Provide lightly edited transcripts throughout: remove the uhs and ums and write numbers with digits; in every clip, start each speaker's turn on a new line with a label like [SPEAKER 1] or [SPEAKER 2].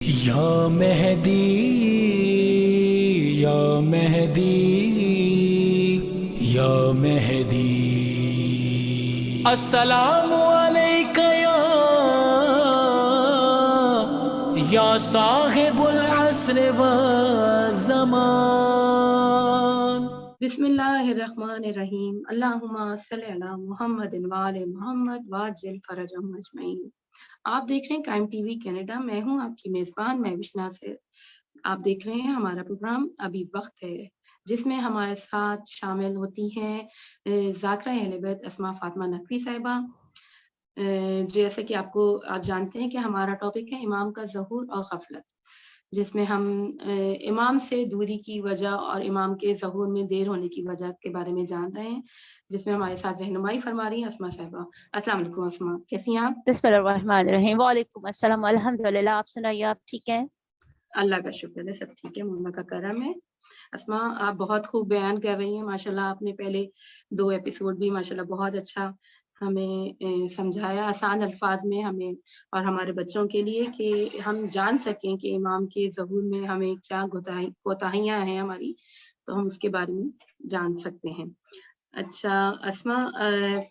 [SPEAKER 1] یا مہدی یا مہدی یا مہدی السلام علیک یا صاحب العصر والزمان۔
[SPEAKER 2] بسم اللہ الرحمن الرحیم، اللہم صلی علی محمد وآل محمد وعجل فرجہم اجمعین۔ آپ دیکھ رہے ہیں کرائم ٹی وی کینیڈا، میں ہوں آپ کی میزبان مہوش ناصر۔ آپ دیکھ رہے ہیں ہمارا پروگرام ابھی وقت ہے، جس میں ہمارے ساتھ شامل ہوتی ہیں ذاکرہ اہل بیت اسماء فاطمہ نقوی صاحبہ۔ جیسے کہ آپ جانتے ہیں کہ ہمارا ٹاپک ہے امام کا ظہور اور غفلت، جس میں ہم امام سے دوری کی وجہ اور امام کے ظہور میں دیر ہونے کی وجہ کے بارے میں جان رہے ہیں، جس میں ہمارے ساتھ رہنمائی فرما رہی ہیں اسماء صاحبہ۔ السلام علیکم اسماء، کیسی ہیں آپ؟
[SPEAKER 3] بسم اللہ الرحمن الرحیم۔ وعلیکم السلام، الحمدللہ۔ آپ سنائیے، آپ ٹھیک ہیں؟
[SPEAKER 2] اللہ کا شکر ہے، سب ٹھیک ہے، مولا کا کرم ہے۔ اسماء، آپ بہت خوب بیان کر رہی ہیں ماشاءاللہ۔ آپ نے پہلے 2 ایپیسوڈ بھی ماشاءاللہ بہت اچھا ہمیں سمجھایا آسان الفاظ میں، ہمیں اور ہمارے بچوں کے لیے، کہ ہم جان سکیں کہ امام کے ظہور میں ہمیں کیا کوتاہیاں ہیں ہماری، تو ہم اس کے بارے میں جان سکتے ہیں۔ اچھا اسماء،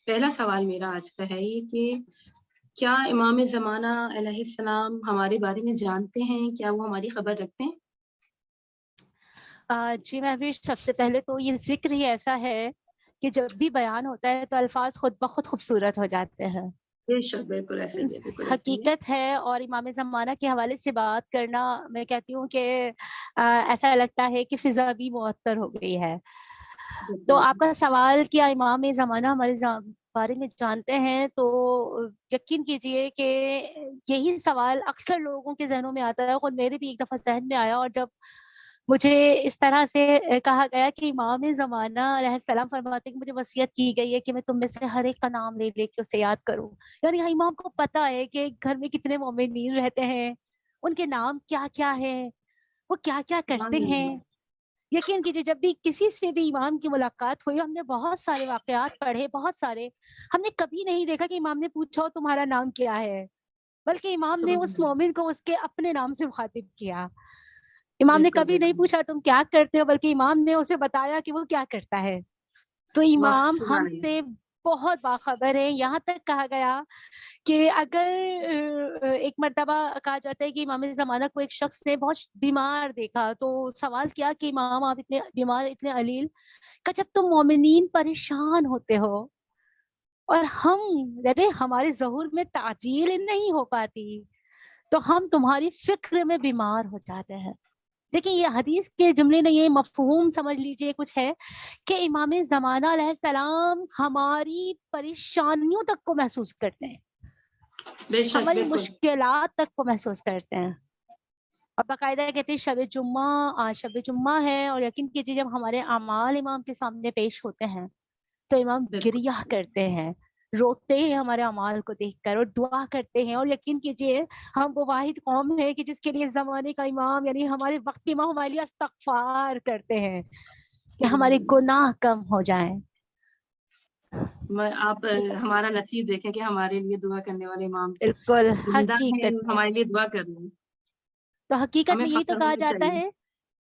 [SPEAKER 2] پہلا سوال میرا آج کا ہے یہ کہ کیا امام زمانہ علیہ السلام ہمارے بارے میں جانتے ہیں؟ کیا وہ ہماری خبر رکھتے ہیں؟
[SPEAKER 3] جی میں بھی سب سے پہلے تو یہ ذکر ہی ایسا ہے کہ جب بھی بیان ہوتا ہے تو الفاظ خود بخود خوبصورت ہو جاتے ہیں۔
[SPEAKER 2] بے شک، بالکل ایسے ہی ہے، بالکل ایسے ہی ہے۔
[SPEAKER 3] حقیقت ہے، اور امام زمانہ کے حوالے سے بات کرنا، میں کہتی ہوں کہ ایسا لگتا ہے کہ فضا بھی معطر ہو گئی ہے۔ تو آپ کا سوال کیا امام زمانہ ہمارے بارے میں جانتے ہیں، تو یقین کیجئے کہ یہی سوال اکثر لوگوں کے ذہنوں میں آتا ہے، خود میرے بھی ایک دفعہ ذہن میں آیا، اور جب مجھے اس طرح سے کہا گیا کہ امام زمانہ علیہ السلام فرماتے ہیں کہ مجھے وصیت کی گئی ہے کہ میں تم میں سے ہر ایک کا نام لے لے کے اسے یاد کروں، یعنی امام کو پتا ہے کہ گھر میں کتنے مومنین رہتے ہیں، ان کے نام کیا کیا ہے، وہ کیا کیا کرتے ہیں۔ یقین کیجیے جب بھی کسی سے بھی امام کی ملاقات ہوئی، ہم نے بہت سارے واقعات پڑھے، بہت سارے، ہم نے کبھی نہیں دیکھا کہ امام نے پوچھا ہو تمہارا نام کیا ہے، بلکہ امام نے اس مومن کو اس کے اپنے نام سے مخاطب کیا۔ امام نے کبھی نہیں پوچھا تم کیا کرتے ہو، بلکہ امام نے اسے بتایا کہ وہ کیا کرتا ہے۔ تو امام ہم سے بہت باخبر ہے، یہاں تک کہا گیا کہ اگر ایک مرتبہ کہا جاتا ہے کہ امام زمانہ کو ایک شخص نے بہت بیمار دیکھا، تو سوال کیا کہ امام آپ اتنے بیمار، اتنے علیل، کہ جب تم مومنین پریشان ہوتے ہو اور ہم یعنی ہمارے ظہور میں تعجیل نہیں ہو پاتی، تو ہم تمہاری فکر میں بیمار ہو جاتے ہیں۔ دیکھیں یہ حدیث کے جملے نہیں، یہ مفہوم سمجھ لیجئے کچھ ہے کہ امام زمانہ علیہ السلام ہماری پریشانیوں تک کو محسوس کرتے ہیں، ہماری مشکلات تک کو محسوس کرتے ہیں، اور باقاعدہ کہتے ہیں شب جمعہ ہے، اور یقین کیجیے جب ہمارے اعمال امام کے سامنے پیش ہوتے ہیں تو امام گریہ کرتے ہیں، روتے ہیں ہمارے اعمال کو دیکھ کر، اور دعا کرتے ہیں۔ اور یقین کیجیے ہم وہ واحد قوم ہے کہ جس کے لیے زمانے کا امام یعنی ہمارے وقت کے امام ہمارے لیے استغفار کرتے ہیں کہ ہمارے گناہ کم ہو جائیں۔
[SPEAKER 2] آپ ہمارا نصیب دیکھیں کہ ہمارے لیے دعا کرنے والے امام
[SPEAKER 3] بالکل
[SPEAKER 2] زندہ ہیں،
[SPEAKER 3] حقیقت
[SPEAKER 2] ہمارے لیے دعا کر رہے ہیں۔
[SPEAKER 3] تو حقیقت میں یہی تو کہا جاتا
[SPEAKER 2] چاہیے
[SPEAKER 3] ہے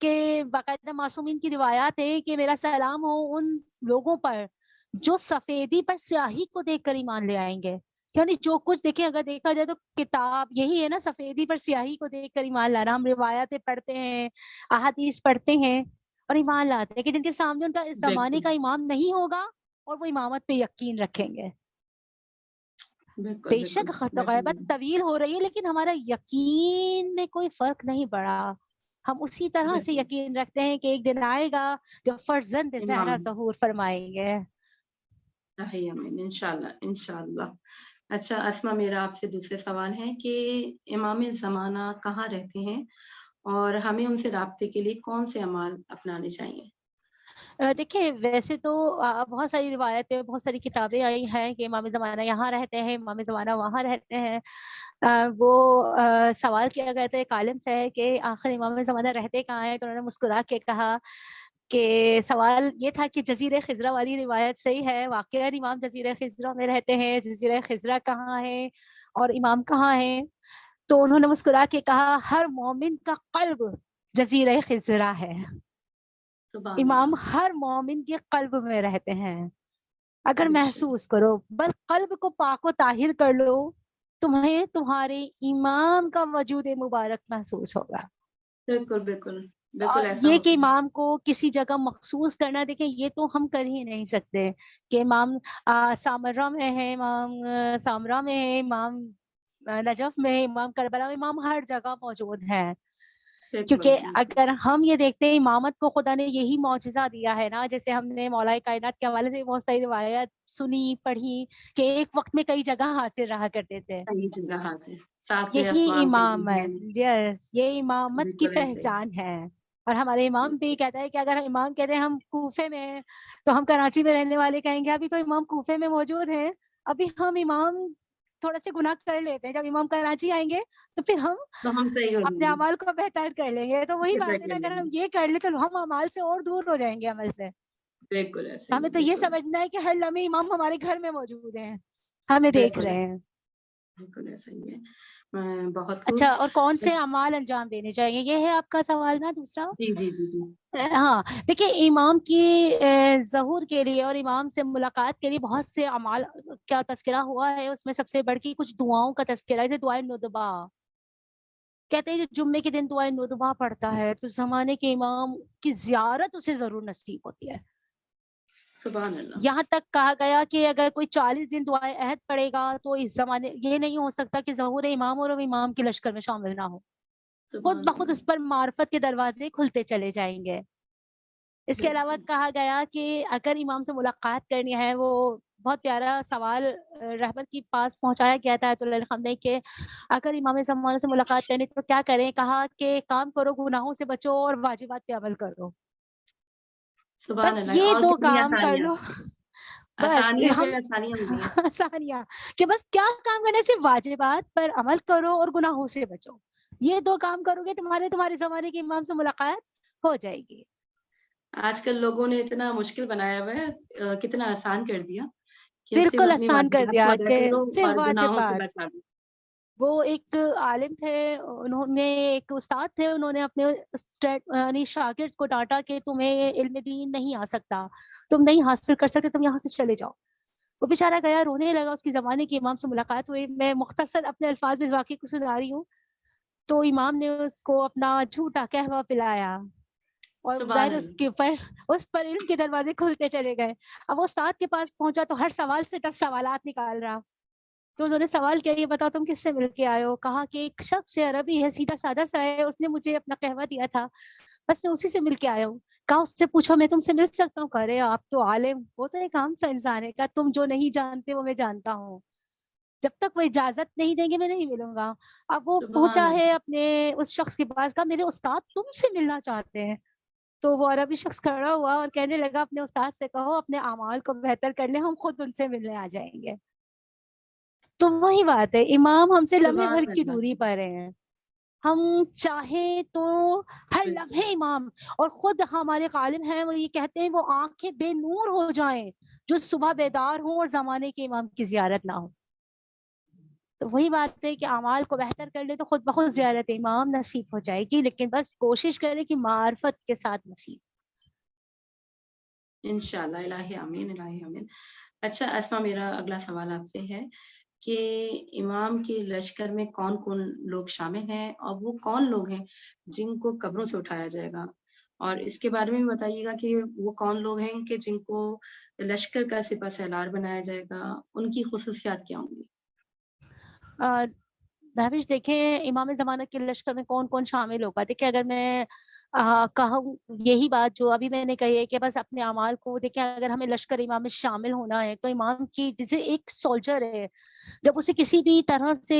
[SPEAKER 3] کہ باقاعدہ معصومین کی روایات ہے کہ میرا سلام ہو ان لوگوں پر جو سفیدی پر سیاہی کو دیکھ کر ایمان لے آئیں گے، یعنی جو کچھ دیکھیں، اگر دیکھا جائے تو کتاب یہی ہے نا، سفیدی پر سیاہی کو دیکھ کر ایمان لانا۔ ہم روایتیں پڑھتے ہیں، احادیث پڑھتے ہیں اور ایمان لاتے ہیں کہ جن کے سامنے ان کا زمانے کا امام نہیں ہوگا اور وہ امامت پہ یقین رکھیں گے۔ بے شک غیبت طویل ہو رہی ہے، لیکن ہمارا یقین میں کوئی فرق نہیں پڑا، ہم اسی طرح سے یقین رکھتے ہیں کہ ایک دن آئے گا جب فرزند زہرا ظہور فرمائیں گے۔
[SPEAKER 2] انشاءاللہ۔ اچھا اسماء، میرا آپ سے دوسرے سوال ہے کہ امام زمانہ کہاں رہتے ہیں اور ہمیں ان سے رابطے کے لیے کون سے اعمال اپنانے چاہیے؟
[SPEAKER 3] دیکھیں ویسے تو بہت ساری روایتیں، بہت ساری کتابیں آئی ہیں کہ امام زمانہ یہاں رہتے ہیں، امام زمانہ وہاں رہتے ہیں۔ وہ سوال کیا گیا تھا ایک عالم سے ہے کہ آخر امام زمانہ رہتے کہاں ہیں، تو انہوں نے مسکرا کے کہا کہ سوال یہ تھا کہ جزیرہ خضرہ والی روایت صحیح ہے، واقعہ امام جزیرہ خضرہ میں رہتے ہیں، جزیرہ خضرہ کہاں ہے اور امام کہاں ہیں؟ تو انہوں نے مسکرا کے کہا ہر مومن کا قلب جزیرہ خضرا ہے.
[SPEAKER 2] سبحان
[SPEAKER 3] امام
[SPEAKER 2] اللہ.
[SPEAKER 3] ہر مومن کے قلب میں رہتے ہیں. اگر
[SPEAKER 2] بے شک.
[SPEAKER 3] محسوس کرو، بس قلب کو پاک و طاہر کر لو، تمہیں تمہارے امام کا وجود مبارک محسوس ہوگا.
[SPEAKER 2] بالکل بالکل
[SPEAKER 3] اور
[SPEAKER 2] بالکل ایسا
[SPEAKER 3] یہ
[SPEAKER 2] ہوتا
[SPEAKER 3] کہ
[SPEAKER 2] ہے.
[SPEAKER 3] امام کو کسی جگہ مخصوص کرنا، دیکھیں یہ تو ہم کر ہی نہیں سکتے کہ امام سامرا میں ہے، امام سامرا میں ہے، امام نجف میں ہے، امام کربلا میں، امام ہر جگہ موجود ہیں.
[SPEAKER 2] بالکل
[SPEAKER 3] کیونکہ
[SPEAKER 2] بالکل.
[SPEAKER 3] اگر ہم یہ دیکھتے ہیں امامت کو خدا نے یہی معجزہ دیا ہے نا، جیسے ہم نے مولا کائنات کے حوالے سے بہت ساری روایات سنی پڑھی کہ ایک وقت میں کئی جگہ حاضر رہا کرتے تھے.
[SPEAKER 2] صحیح جگہ ہاتھ ہے، ساتویں
[SPEAKER 3] یہی
[SPEAKER 2] آسمان پہ بھی ہیں.
[SPEAKER 3] امامت، یس، یہ امامت کی
[SPEAKER 2] بالکل ایسے ہی.
[SPEAKER 3] پہچان ہے. اور ہمارے امام بھی کہتا ہے کہ اگر امام کہتے ہیں ہم کوفے میں ہیں تو ہم کراچی میں رہنے والے کہیں گے ابھی تو امام کوفے میں موجود ہیں، ابھی ہم امام تھوڑا سے گناہ کر لیتے ہیں، جب امام کراچی آئیں گے تو پھر ہم
[SPEAKER 2] تو ہم صحیح ہو
[SPEAKER 3] اپنے
[SPEAKER 2] جائیں
[SPEAKER 3] اعمال کو بہتر کر لیں گے. تو وہی
[SPEAKER 2] گے.
[SPEAKER 3] بات ہے نا، اگر ہم یہ کر لیں تو ہم اعمال سے اور دور ہو جائیں گے عمل سے.
[SPEAKER 2] بالکل ایسے
[SPEAKER 3] ہمیں
[SPEAKER 2] ہی.
[SPEAKER 3] تو یہ
[SPEAKER 2] بالکل
[SPEAKER 3] سمجھنا ہے کہ ہر لمحے امام ہمارے گھر میں موجود ہیں، ہمیں دیکھ
[SPEAKER 2] بالکل
[SPEAKER 3] رہے ہیں.
[SPEAKER 2] بالکل ایسا ہی ہے. بہت
[SPEAKER 3] اچھا،
[SPEAKER 2] خوب.
[SPEAKER 3] اور کون سے اعمال انجام دینے چاہیے، یہ ہے آپ کا سوال نا دوسرا.
[SPEAKER 2] جی جی جی جی.
[SPEAKER 3] ہاں دیکھیے، امام کی ظہور کے لیے اور امام سے ملاقات کے لیے بہت سے اعمال کا تذکرہ ہوا ہے. اس میں سب سے بڑھ کے کچھ دعاؤں کا تذکرہ ہے، جیسے دعائے ندبہ. کہتے ہیں جو جمعے کے دن دعائے ندبہ پڑھتا ہے تو زمانے کے امام کی زیارت اسے ضرور نصیب ہوتی ہے.
[SPEAKER 2] سبحان اللہ.
[SPEAKER 3] یہاں تک کہا گیا کہ اگر کوئی 40 دن دعائے عہد پڑھے گا تو اس زمانے یہ نہیں ہو سکتا کہ ظہور امام اور وہ امام کے لشکر میں شامل نہ ہو. خود
[SPEAKER 2] سبحان
[SPEAKER 3] بخود
[SPEAKER 2] اللہ.
[SPEAKER 3] اس پر معرفت کے دروازے کھلتے چلے جائیں گے. اس کے علاوہ
[SPEAKER 2] بالکل.
[SPEAKER 3] کہا گیا کہ اگر امام سے ملاقات کرنی ہے، وہ بہت پیارا سوال رہبر کے پاس پہنچایا گیا تھا آیت اللہ خامنہئی کے، اگر امام زمانہ سے ملاقات کرنی تو کیا کریں. کہا کہ کام کرو، گناہوں سے بچو اور واجبات پہ عمل کرو.
[SPEAKER 2] سبحان
[SPEAKER 3] بس
[SPEAKER 2] اللہ.
[SPEAKER 3] یہ
[SPEAKER 2] اور
[SPEAKER 3] دو
[SPEAKER 2] کتنی
[SPEAKER 3] کام کر
[SPEAKER 2] آسانیاں،
[SPEAKER 3] لو. بس
[SPEAKER 2] آسانیاں
[SPEAKER 3] ہم
[SPEAKER 2] پہ آسانیاں ہو گئی ہیں.
[SPEAKER 3] آسانیاں کہ بس کیا کام کرنے سے واجبات پر عمل کرو اور گناہوں سے بچو. یہ دو کام کرو گے تمہارے زمانے کے امام سے ملاقات ہو جائے گی.
[SPEAKER 2] آج کل لوگوں نے اتنا مشکل بنایا ہوا ہے، کتنا آسان کر دیا کہ صرف
[SPEAKER 3] بالکل
[SPEAKER 2] اپنی
[SPEAKER 3] آسان کر
[SPEAKER 2] واجبات کو
[SPEAKER 3] دیا
[SPEAKER 2] ادا
[SPEAKER 3] کہ
[SPEAKER 2] کرو
[SPEAKER 3] صرف
[SPEAKER 2] اور گناہوں سے
[SPEAKER 3] واجبات.
[SPEAKER 2] بچا دو.
[SPEAKER 3] وہ ایک عالم تھے، انہوں نے ایک استاد تھے، انہوں نے اپنے یعنی شاگرد کو ڈانٹا کہ تمہیں علم دین نہیں آ سکتا، تم نہیں حاصل کر سکتے، تم یہاں سے چلے جاؤ. وہ بیچارہ گیا، رونے لگا. اس کی زمانے کے امام سے ملاقات ہوئی. میں مختصر اپنے الفاظ میں اس واقعے کو سنا رہی ہوں. تو امام نے اس کو اپنا جھوٹا قہوہ پلایا اور
[SPEAKER 2] سبحان
[SPEAKER 3] ظاہر اس
[SPEAKER 2] اللہ.
[SPEAKER 3] کے اوپر اس پر علم کے دروازے کھلتے چلے گئے. اب وہ استاد کے پاس پہنچا تو ہر سوال سے 10 سوالات نکال رہا. تو انہوں نے سوال کیا، یہ بتاؤ تم کس سے مل کے آئے ہو. کہا کہ ایک شخص ہے، عربی ہے، سیدھا سادہ سا ہے، اس نے مجھے اپنا قہوہ دیا تھا، بس میں اسی سے مل کے آیا ہوں. کہا اس سے پوچھو میں تم سے مل سکتا ہوں. کہہ رہے آپ تو عالم، وہ تو ایک عام سا انسان ہے. کہا تم جو نہیں جانتے وہ میں جانتا ہوں، جب تک وہ اجازت نہیں دیں گے میں نہیں ملوں گا. اب وہ
[SPEAKER 2] سبحان
[SPEAKER 3] پہنچا ہے
[SPEAKER 2] اللہ.
[SPEAKER 3] اپنے اس شخص کے پاس. کہا میرے استاد تم سے ملنا چاہتے ہیں. تو وہ عربی شخص کھڑا ہوا اور کہنے لگا اپنے استاد سے کہو اپنے اعمال کو بہتر کر لیں، ہم خود ان سے ملنے آ جائیں گے. تو وہی بات ہے، امام ہم سے لمحے بھر
[SPEAKER 2] سبحان
[SPEAKER 3] کی
[SPEAKER 2] اللہ.
[SPEAKER 3] دوری پر ہیں. ہم چاہیں تو ہر
[SPEAKER 2] بالکل.
[SPEAKER 3] لمحے امام، اور خود ہمارے غالب ہیں وہ یہ کہتے ہیں وہ آنکھیں بے نور ہو جائیں جو صبح بیدار ہوں اور زمانے کے امام کی زیارت نہ ہو. تو وہی بات ہے کہ اعمال کو بہتر کر لے تو خود بخود زیارت امام نصیب ہو جائے گی، لیکن بس کوشش کرے کہ معرفت کے ساتھ نصیب.
[SPEAKER 2] انشاءاللہ. الہی آمین. الہی آمین. اچھا اسما، میرا اگلا سوال آپ سے ہے کہ امام کے لشکر میں کون کون لوگ شامل ہیں اور وہ کون لوگ ہیں جن کو قبروں سے اٹھایا جائے گا، اور اس کے بارے میں بھی بتائیے گا کہ وہ کون لوگ ہیں کہ جن کو لشکر کا سپہ سالار بنایا جائے گا، ان کی خصوصیات کیا ہوں گی.
[SPEAKER 3] بہوش دیکھیں امام زمانہ کے لشکر میں کون کون شامل ہوگا. دیکھیں اگر میں کہوں یہی بات جو ابھی میں نے کہی ہے کہ بس اپنے اعمال کو دیکھیں، اگر ہمیں لشکر امام میں شامل ہونا ہے تو امام کی جیسے ایک سولجر ہے، جب اسے کسی بھی طرح سے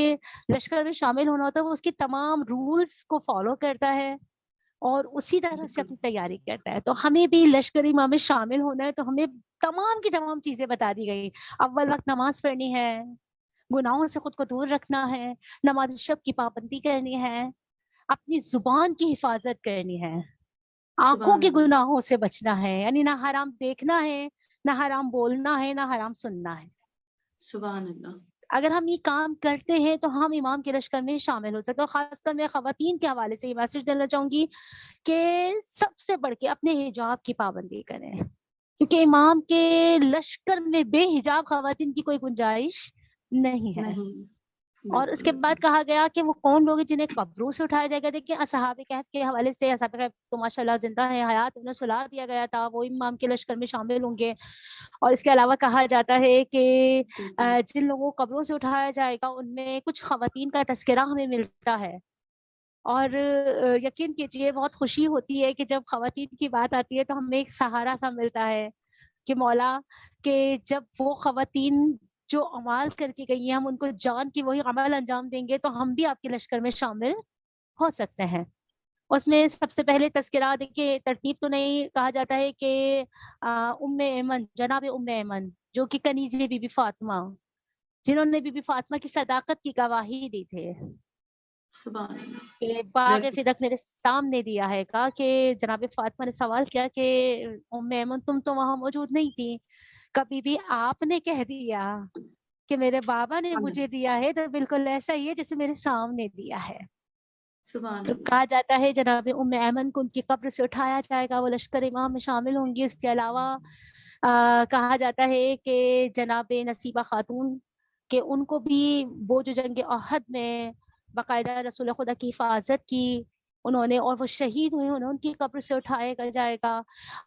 [SPEAKER 3] لشکر میں شامل ہونا ہوتا ہے وہ اس کے تمام رولز کو فالو کرتا ہے اور اسی طرح سے اپنی تیاری کرتا ہے. تو ہمیں بھی لشکر امام میں شامل ہونا ہے تو ہمیں تمام کی تمام چیزیں بتا دی گئی. اول وقت نماز پڑھنی ہے، گناہوں سے خود کو دور رکھنا ہے، نماز شب کی پابندی کرنی ہے، اپنی زبان کی حفاظت کرنی ہے، آنکھوں
[SPEAKER 2] سبحان
[SPEAKER 3] کے
[SPEAKER 2] اللہ.
[SPEAKER 3] گناہوں سے بچنا ہے، یعنی نہ حرام دیکھنا ہے، نہ حرام بولنا ہے، نہ حرام سننا ہے.
[SPEAKER 2] سبحان اللہ.
[SPEAKER 3] اگر ہم یہ کام کرتے ہیں تو ہم امام کے لشکر میں شامل ہو سکتے ہیں. اور خاص کر میں خواتین کے حوالے سے یہ میسج دینا چاہوں گی کہ سب سے بڑھ کے اپنے حجاب کی پابندی کریں, کیونکہ امام کے لشکر میں بے حجاب خواتین کی کوئی گنجائش نہیں ہے. اور اس کے بعد کہا گیا کہ وہ کون لوگ ہیں جنہیں قبروں سے اٹھایا جائے گا. دیکھیں اصحاب کہف کے حوالے سے, اصحاب کہف تو ماشاءاللہ زندہ ہیں, حیات انہیں سلا دیا گیا تھا, وہ امام کے لشکر میں شامل ہوں گے. اور اس کے علاوہ کہا جاتا ہے کہ جن لوگوں کو قبروں سے اٹھایا جائے گا ان میں کچھ خواتین کا تذکرہ ہمیں ملتا ہے. اور یقین کیجیے بہت خوشی ہوتی ہے کہ جب خواتین کی بات آتی ہے تو ہمیں ایک سہارا سا ملتا ہے کہ مولا کہ جب وہ خواتین جو عمال کر کے گئی ہیں ہم ان کو جان کی وہی عمل انجام دیں گے تو ہم بھی آپ کے لشکر میں شامل ہو سکتے ہیں. اس میں سب سے پہلے تذکرہ دیکھیے, ترتیب تو نہیں, کہا جاتا ہے کہ ام ایمن, جناب ام ایمن جو کہ کنیزہ بی بی فاطمہ, جنہوں نے بی بی فاطمہ کی صداقت کی گواہی دی تھے.
[SPEAKER 2] سبحان اللہ.
[SPEAKER 3] کہ باغ فدق میرے سامنے دیا ہے, کہا کہ جناب فاطمہ نے سوال کیا کہ ام ایمن تم تو وہاں موجود نہیں تھی, کبھی بھی آپ نے کہہ دیا کہ میرے بابا نے مجھے دیا ہے تو بالکل ایسا ہی ہے جیسے میرے سامنے دیا ہے. تو کہا جاتا ہے جناب ام ایمن کو ان کی قبر سے اٹھایا جائے گا, وہ لشکر امام میں شامل ہوں گی. اس کے علاوہ کہا جاتا ہے کہ جناب نصیبہ خاتون کہ ان کو بھی وہ جو جنگ احد میں باقاعدہ رسول خدا کی حفاظت کی انہوں نے اور وہ شہید ہوئے, انہیں ان کی قبر سے اٹھایا جائے گا.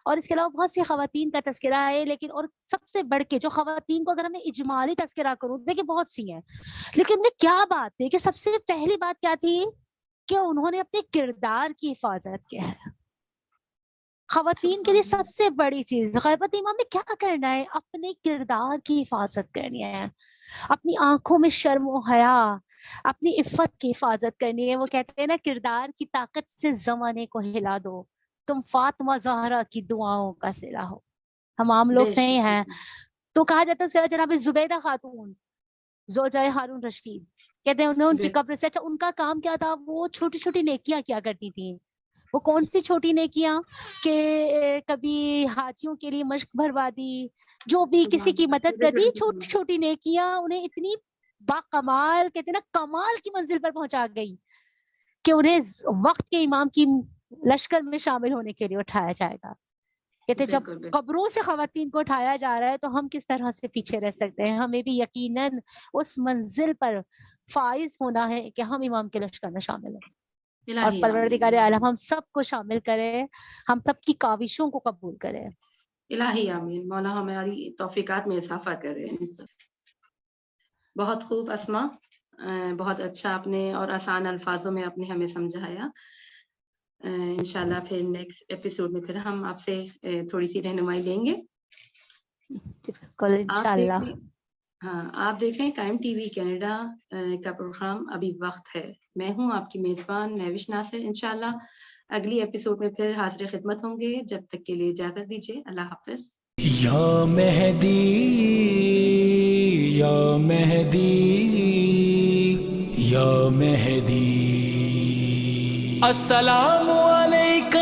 [SPEAKER 3] اور اس کے علاوہ بہت سی خواتین کا تذکرہ ہے, لیکن اور سب سے بڑھ کے جو خواتین کو اگر ہمیں اجمالی تذکرہ کروں, دیکھیں بہت سی ہیں, لیکن میں کیا بات ہے کہ سب سے پہلی بات کیا تھی کہ انہوں نے اپنے کردار کی حفاظت کی ہے. خواتین کے لیے سب سے بڑی چیز غیبت امام میں کیا کرنا ہے, اپنے کردار کی حفاظت کرنی ہے, اپنی آنکھوں میں شرم و حیا, اپنی عفت کی حفاظت کرنی ہے. وہ کہتے ہیں نا کردار کی طاقت سے زمانے کو ہلا دو, تم فاطمہ زہرا کی دعاؤں کا صلہ ہو. ہم عام لوگ نہیں ہیں. تو کہا جاتا ہے اس کے بعد جناب زبیدہ خاتون زوجہ ہارون رشید, کہتے ہیں انہوں ان کی قبر سے, اچھا ان کا کام کیا تھا, وہ چھوٹی چھوٹی نیکیاں کیا کرتی تھیں. وہ کون سی چھوٹی نیکیاں کہ کبھی حاجیوں کے لیے مشق بھروا دی, جو بھی کسی کی مدد کر دی, چھوٹی چھوٹی نیکیاں انہیں اتنی باکمال کہتے ہیں نا کمال کی منزل پر پہنچا گئی کہ انہیں وقت کے امام کی لشکر میں شامل ہونے کے لیے اٹھایا جائے گا. کہتے جب قبروں سے خواتین کو اٹھایا جا رہا ہے تو ہم کس طرح سے پیچھے رہ سکتے ہیں. ہمیں بھی یقیناً اس منزل پر فائز ہونا ہے کہ ہم امام کے لشکر میں شامل ہیں. اور پروردگار عالم ہم سب کو شامل کرے, ہم سب کی کاوشوں کو قبول کرے.
[SPEAKER 2] الہی آمین. مولا ہماری توفیقات میں اضافہ کرے. بہت خوب اسما, بہت اچھا آپ نے اور آسان الفاظوں میں آپ نے ہمیں سمجھایا. انشاءاللہ پھر نیکسٹ ایپیسوڈ میں پھر ہم آپ سے تھوڑی سی رہنمائی لیں گے.
[SPEAKER 3] انشاءاللہ.
[SPEAKER 2] ہاں, آپ دیکھ رہے ہیں قائم ٹی وی کینیڈا کا پروگرام ابھی وقت ہے. میں ہوں آپ کی میزبان مہوش ناصر. انشاءاللہ اگلی ایپیسوڈ میں پھر حاضر خدمت ہوں گے. جب تک کے لیے اجازت دیجیے. اللہ حافظ.
[SPEAKER 1] یا مہدی یا مہدی یا مہدی السلام علیک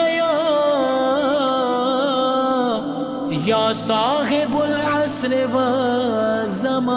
[SPEAKER 1] یا صاحب العصر والزمان.